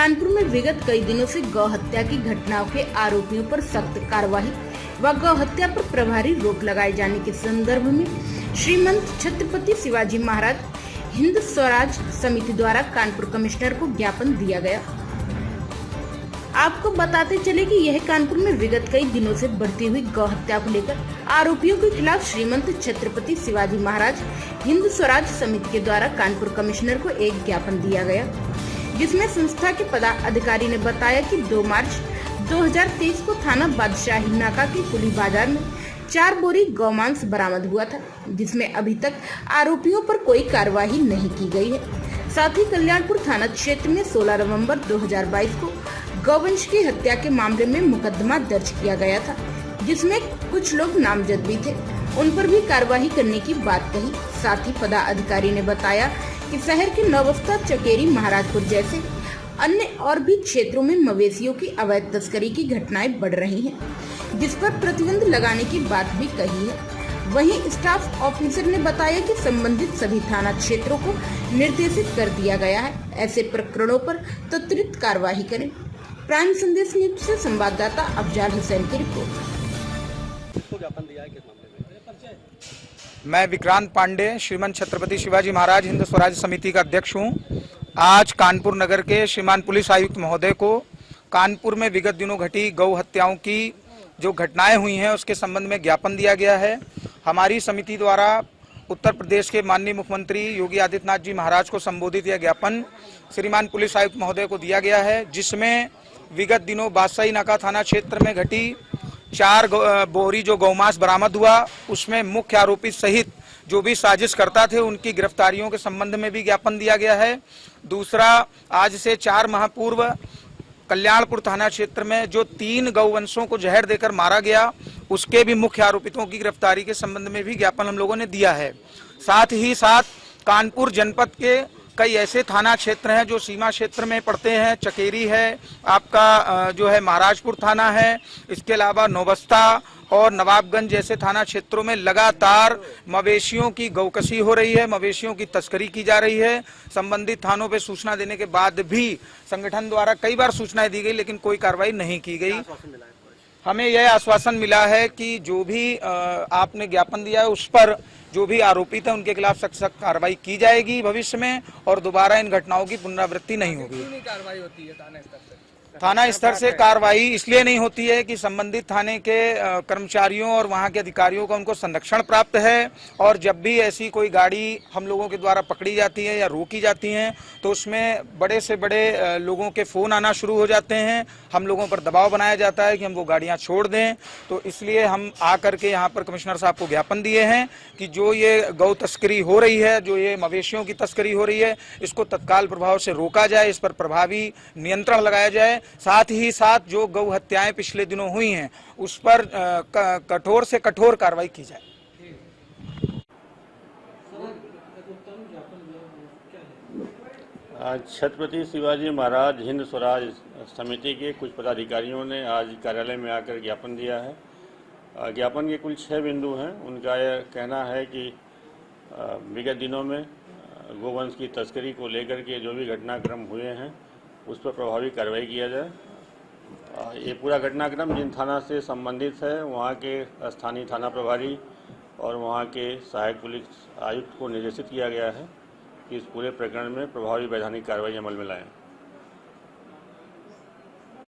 कानपुर में विगत कई दिनों से गौ हत्या की घटनाओं के आरोपियों पर सख्त कार्रवाई व गौ हत्या पर प्रभावी रोक लगाए जाने के संदर्भ में श्रीमंत छत्रपति शिवाजी महाराज हिंद स्वराज समिति द्वारा कानपुर कमिश्नर को ज्ञापन दिया गया। आपको बताते चले कि यह कानपुर में विगत कई दिनों से बढ़ती हुई गौ हत्या को लेकर आरोपियों के खिलाफ श्रीमंत छत्रपति शिवाजी महाराज हिंद स्वराज समिति के द्वारा कानपुर कमिश्नर को एक ज्ञापन दिया गया, जिसमें संस्था के पदाधिकारी ने बताया कि 2 मार्च 2023 को थाना बादशाही नाका के कुली बाजार में 4 बोरी गौमांस बरामद हुआ था, जिसमें अभी तक आरोपियों पर कोई कार्रवाई नहीं की गई है। साथ ही कल्याणपुर थाना क्षेत्र में 16 नवंबर 2022 को गौवंश की हत्या के मामले में मुकदमा दर्ज किया गया था, जिसमें कुछ लोग नामजद भी थे, उन पर भी कार्रवाई करने की बात कही। साथ ही पदाधिकारी ने बताया कि शहर के नवस्ता, चकेरी, महाराजपुर जैसे अन्य और भी क्षेत्रों में मवेशियों की अवैध तस्करी की घटनाएं बढ़ रही हैं, जिस पर प्रतिबंध लगाने की बात भी कही है। वहीं स्टाफ ऑफिसर ने बताया कि संबंधित सभी थाना क्षेत्रों को निर्देशित कर दिया गया है, ऐसे प्रकरणों पर त्वरित कार्रवाई करें। प्राइम संदेश न्यूज से संवाददाता अफजाल हुसैन की रिपोर्ट। मैं विक्रांत पांडे, श्रीमंत छत्रपति शिवाजी महाराज हिंद स्वराज समिति का अध्यक्ष हूं। आज कानपुर नगर के श्रीमान पुलिस आयुक्त महोदय को कानपुर में विगत दिनों घटी गौ हत्याओं की जो घटनाएं हुई हैं उसके संबंध में ज्ञापन दिया गया है। हमारी समिति द्वारा उत्तर प्रदेश के माननीय मुख्यमंत्री योगी आदित्यनाथ जी महाराज को संबोधित यह ज्ञापन श्रीमान पुलिस आयुक्त महोदय को दिया गया है, जिसमें विगत दिनों बादशाही नाका थाना क्षेत्र में घटी 4 बोरी जो गौमांस बरामद हुआ, उसमें मुख्य आरोपी सहित जो भी साजिश करता थे उनकी गिरफ्तारियों के संबंध में भी ज्ञापन दिया गया है। दूसरा, आज से 4 माह पूर्व कल्याणपुर थाना क्षेत्र में जो 3 गौवंशों को जहर देकर मारा गया, उसके भी मुख्य आरोपितों की गिरफ्तारी के संबंध में भी ज्ञापन हम लोगों ने दिया है। साथ ही साथ कानपुर जनपद के कई ऐसे थाना क्षेत्र हैं जो सीमा क्षेत्र में पड़ते हैं। चकेरी है, आपका जो है महाराजपुर थाना है, इसके अलावा नौबस्ता और नवाबगंज जैसे थाना क्षेत्रों में लगातार मवेशियों की गौकशी हो रही है, मवेशियों की तस्करी की जा रही है। संबंधित थानों पे सूचना देने के बाद भी संगठन द्वारा कई बार सूचनाएं दी गई, लेकिन कोई कार्रवाई नहीं की गई। हमें यह आश्वासन मिला है कि जो भी आपने ज्ञापन दिया है उस पर जो भी आरोपित है उनके खिलाफ सख्त कार्रवाई की जाएगी भविष्य में, और दोबारा इन घटनाओं की पुनरावृत्ति नहीं होगी। कार्रवाई होती है थाना स्तर से कार्रवाई इसलिए नहीं होती है कि संबंधित थाने के कर्मचारियों और वहां के अधिकारियों का उनको संरक्षण प्राप्त है, और जब भी ऐसी कोई गाड़ी हम लोगों के द्वारा पकड़ी जाती है या रोकी जाती है तो उसमें बड़े से बड़े लोगों के फोन आना शुरू हो जाते हैं। हम लोगों पर दबाव बनाया जाता है कि हम वो गाड़ियां छोड़ दें। तो इसलिए हम आकर के यहाँ पर कमिश्नर साहब को ज्ञापन दिए हैं कि जो ये गौ तस्करी हो रही है, जो ये मवेशियों की तस्करी हो रही है, इसको तत्काल प्रभाव से रोका जाए, इस पर प्रभावी नियंत्रण लगाया जाए। साथ ही साथ जो गौ हत्याएं पिछले दिनों हुई हैं उस पर कठोर से कठोर कार्रवाई की जाए। आज छत्रपति शिवाजी महाराज हिंद स्वराज समिति के कुछ पदाधिकारियों ने आज कार्यालय में आकर ज्ञापन दिया है। ज्ञापन के कुल 6 बिंदु हैं। उनका यह कहना है कि विगत दिनों में गोवंश की तस्करी को लेकर के जो भी घटनाक्रम हुए हैं उस पर प्रभावी कार्रवाई किया जाए। ये पूरा घटनाक्रम जिन थाना से संबंधित है वहाँ के स्थानीय थाना प्रभारी और वहाँ के सहायक पुलिस आयुक्त को निर्देशित किया गया है कि इस पूरे प्रकरण में प्रभावी वैधानिक कार्रवाई अमल में लाएं।